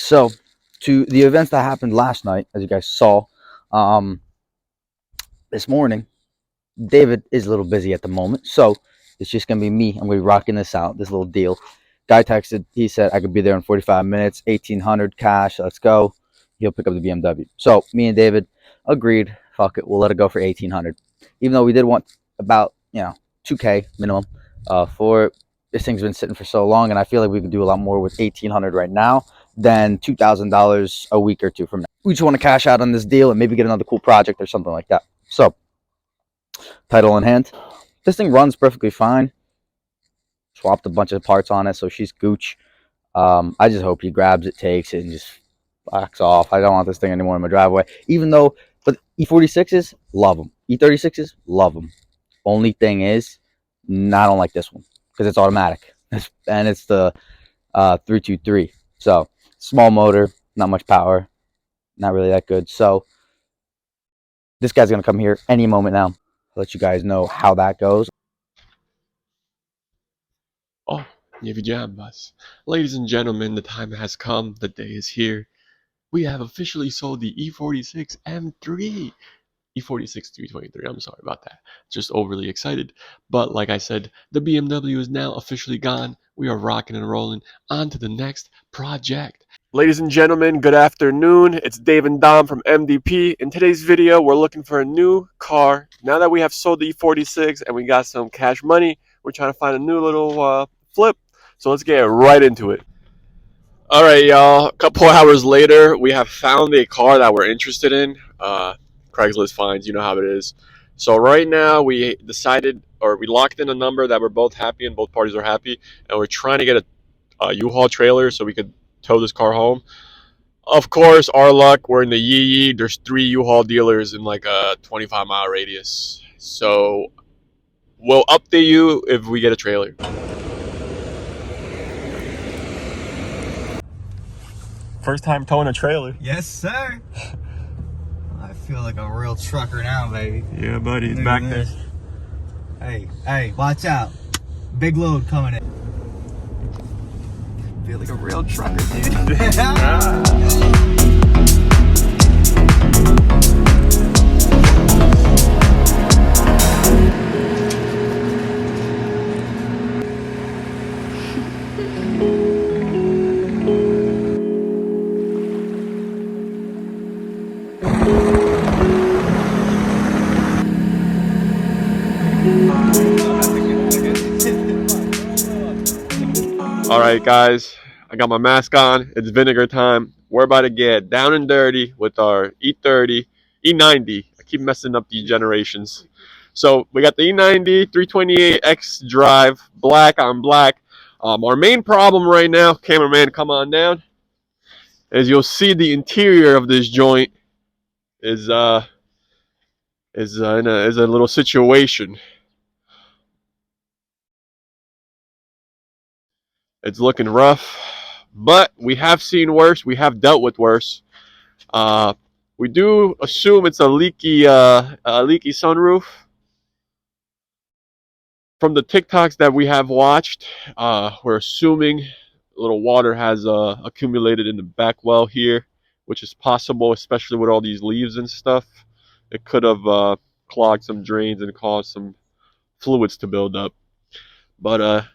So, to the events that happened last night, as you guys saw, this morning, David is a little busy at the moment, so it's just gonna be me. I'm gonna be rocking this out, this little deal. Guy texted, he said I could be there in 45 minutes, 1,800 cash. Let's go. He'll pick up the BMW. So me and David agreed. Fuck it, we'll let it go for 1,800. Even though we did want about 2K minimum for it. This thing's been sitting for so long, and I feel like we could do a lot more with 1,800 right now than $2,000 a week or two from now. We just want to cash out on this deal and maybe get another cool project or something like that. So, title in hand. This thing runs perfectly fine. Swapped a bunch of parts on it, so she's gooch. I just hope he grabs it, takes it, and just backs off. I don't want this thing anymore in my driveway. Even though, but E46s, love them. E36s, love them. Only thing is, I don't like this one because it's automatic, and it's the 323. So small motor, not much power, not really that good. So this guy's gonna come here any moment now. I'll let you guys know how that goes. Oh, nie widziałem was. Ladies and gentlemen, the time has come. The day is here. We have officially sold the E46 M3. E46 323, I'm sorry about that. Just overly excited. But like I said, the BMW is now officially gone. We are rocking and rolling on to the next project. Ladies and gentlemen, good afternoon. It's Dave and Dom from MDP. In today's video, we're looking for a new car. Now that we have sold the E46 and we got some cash money, we're trying to find a new little flip. So let's get right into it. All right, y'all. A couple hours later, we have found a car that we're interested in. Craigslist finds, you know how it is. So right now we decided, or we locked in a number that we're both happy and both parties are happy, and we're trying to get a U-Haul trailer so we could tow this car home. Of course, our luck, we're in the Yee. There's 3 U-Haul dealers in like a 25-mile radius. So we'll update you if we get a trailer. First time towing a trailer. Yes, sir. I feel like a real trucker now, baby. Yeah, buddy, it's back there. Hey, watch out. Big load coming in. I feel like a real trucker, dude. All right, guys, I got my mask on. It's vinegar time. We're about to get down and dirty with our E30, E90. I keep messing up these generations. So we got the E90 328X drive, black on black. Our main problem right now, cameraman, come on down, is you'll see the interior of this joint is in a little situation. It's looking rough, but we have seen worse. We have dealt with worse. We do assume it's a leaky sunroof. From the TikToks that we have watched, we're assuming a little water has accumulated in the back well here, which is possible, especially with all these leaves and stuff. It could have clogged some drains and caused some fluids to build up. But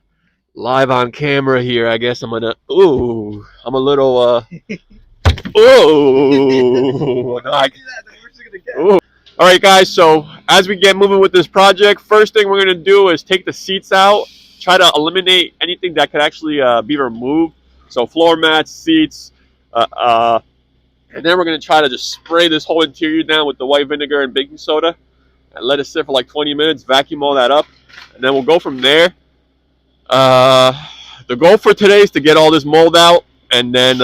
live on camera here, I guess I'm a little All right, guys, so as we get moving with this project, first thing we're going to do is take the seats out, try to eliminate anything that could actually be removed. So floor mats, seats, and then we're going to try to just spray this whole interior down with the white vinegar and baking soda and let it sit for like 20 minutes, vacuum all that up, and then we'll go from there. The goal for today is to get all this mold out and then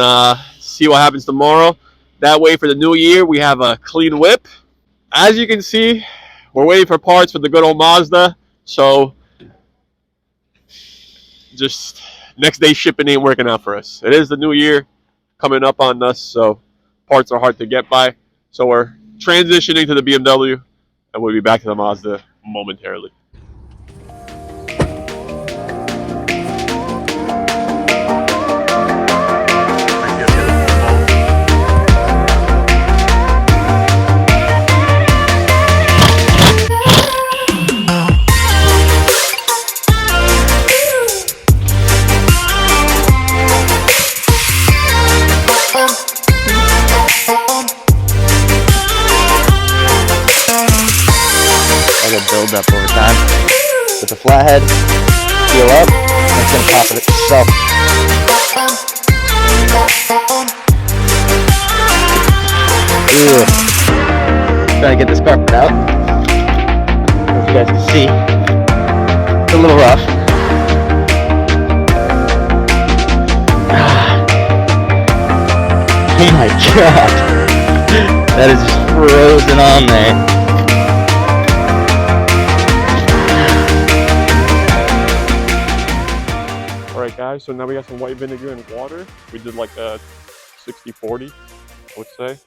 see what happens tomorrow. That way for the new year, we have a clean whip. As you can see, we're waiting for parts for the good old Mazda. So just next day shipping ain't working out for us. It is the new year coming up on us, so parts are hard to get by. So we're transitioning to the BMW, and we'll be back to the Mazda momentarily. up over time. With the flathead, peel up, and it's gonna pop it itself. Trying to get this carpet out. As you guys can see, it's a little rough. Oh my god, that is just frozen on there. Alright guys, so now we got some white vinegar and water. We did like a 60-40, I would say.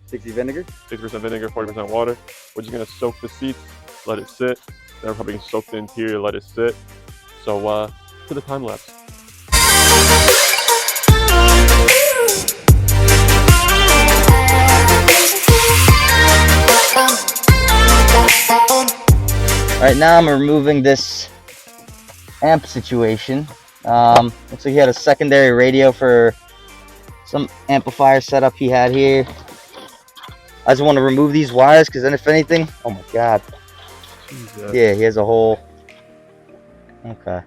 60 vinegar? 60% vinegar, 40% water. We're just gonna soak the seats, let it sit. Then we're probably gonna soak the interior, let it sit. So to the time lapse. Alright, now I'm removing this amp situation. Looks like he had a secondary radio for some amplifier setup he had here. I just want to remove these wires because then if anything, oh my god. Jesus. Yeah, he has a whole, okay.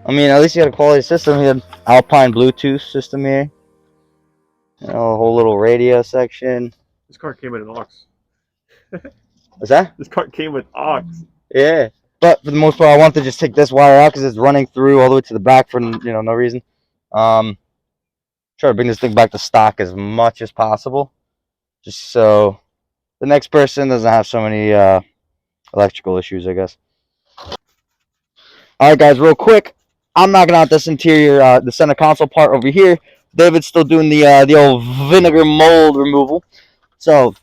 I mean, at least he had a quality system. He had Alpine Bluetooth system here. You know, a whole little radio section. This car came with an aux. What's that? This car came with aux. Yeah. But for the most part, I want to just take this wire out because it's running through all the way to the back for, you know, no reason. Try to bring this thing back to stock as much as possible, just so the next person doesn't have so many electrical issues, I guess. All right, guys, real quick, I'm knocking out this interior, the center console part over here. David's still doing the old vinegar mold removal. So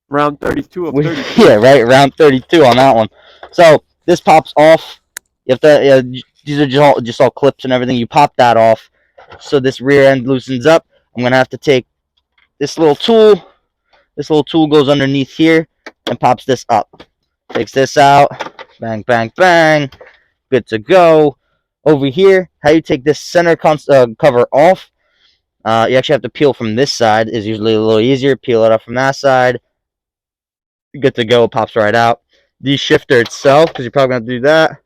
Round 32 of 32. yeah, right, round 32 on that one. So this pops off. You have to. These are just all clips and everything. You pop that off, so this rear end loosens up. I'm gonna have to take this little tool. This little tool goes underneath here and pops this up. Takes this out. Bang, bang, bang. Good to go. Over here, how you take this center cover off? You actually have to peel from this side. Is usually a little easier. Peel it up from that side. Good to go. Pops right out. The shifter itself, because you're probably gonna do that.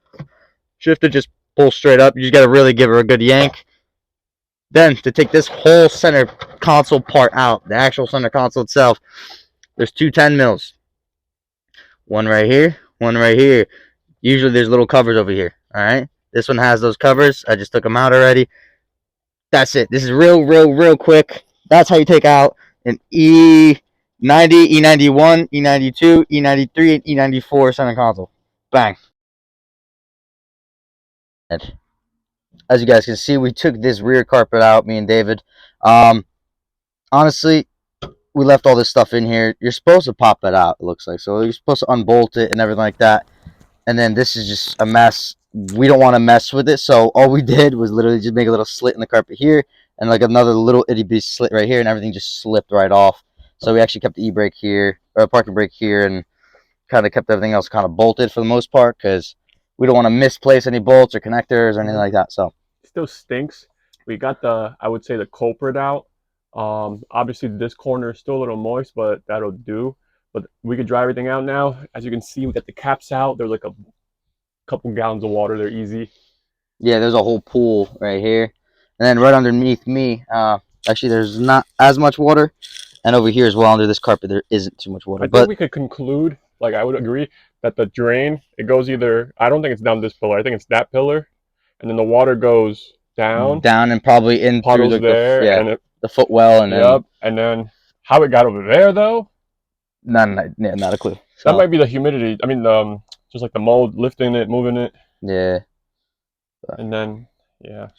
Shifter just pulls straight up. You just gotta really give her a good yank. Then to take this whole center console part out, the actual center console itself, there's two 10 mils. One right here, one right here. Usually there's little covers over here. All right. This one has those covers. I just took them out already. That's it. This is real quick. That's how you take out an E90, E91, E92, E93, and E94 center console. Bang. As you guys can see, we took this rear carpet out, me and David. Honestly, we left all this stuff in here. You're supposed to pop that out, it looks like. So you're supposed to unbolt it and everything like that. And then this is just a mess. We don't want to mess with it. So all we did was literally just make a little slit in the carpet here and like another little itty bitty slit right here, and everything just slipped right off. So we actually kept the e-brake here, or parking brake here, and kind of kept everything else kind of bolted for the most part because we don't want to misplace any bolts or connectors or anything like that. So Still stinks. We got the, I would say, the culprit out. Obviously this corner is still a little moist, but that'll do. But we could dry everything out now. As you can see, we got the caps out. There's like a couple gallons of water. They're easy. yeah, there's a whole pool right here, and then right underneath me, actually there's not as much water, and over here as well under this carpet there isn't too much water. I think we could conclude, like I would agree, that the drain, it goes either, I don't think it's down this pillar. I think it's that pillar, and then the water goes down and probably in through puddles there, yeah, and it, the footwell, and then yep, and then how it got over there though, not a clue. that So, might be the humidity. I mean, just like the mold lifting it, moving it, yeah. and then yeah.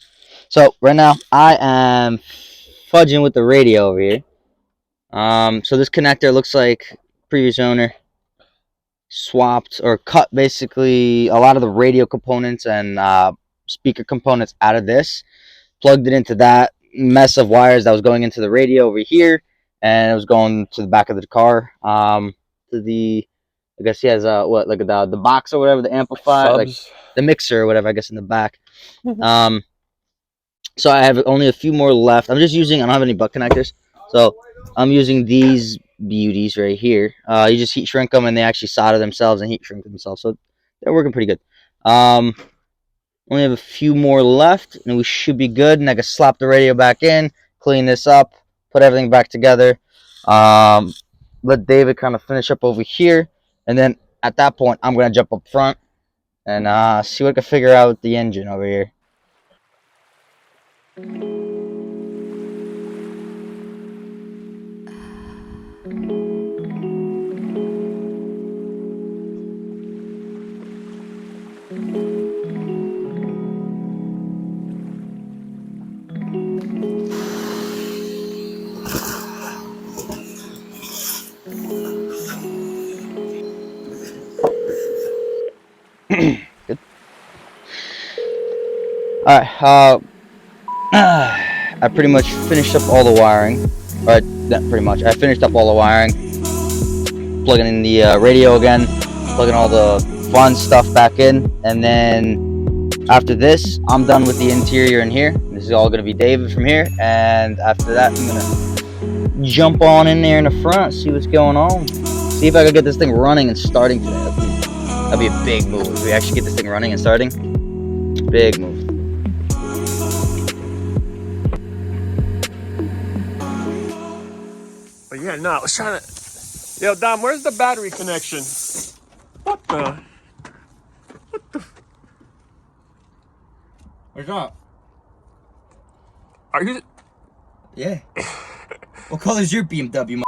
So right now I am fudging with the radio over here. So this connector looks like previous owner swapped or cut basically a lot of the radio components and speaker components out of this, plugged it into that mess of wires that was going into the radio over here, and it was going to the back of the car. To the, I guess he has what, like the box or whatever, the amplifier, like Subs. the mixer or whatever, I guess in the back. So I have only a few more left. I'm just using, I don't have any butt connectors, so I'm using these beauties right here. You just heat shrink them, and they actually solder themselves and heat shrink themselves, so they're working pretty good. Only have a few more left, and we should be good. And I can slap the radio back in, clean this up, put everything back together. Let David kind of finish up over here, and then at that point, I'm gonna jump up front and see what I can figure out with the engine over here. Good. All right. I pretty much finished up all the wiring. Or not pretty much. I finished up all the wiring. Plugging in the radio again. Plugging all the fun stuff back in. And then after this, I'm done with the interior in here. This is all going to be David from here. And after that, I'm going to jump on in there in the front. See what's going on. See if I can get this thing running and starting today. That'd be a big move. If we actually get this thing running and starting. Big move. But yeah, no, I was trying to. Yo, Dom, where's the battery connection? What the? What's up? Are you? Yeah. What color is your BMW?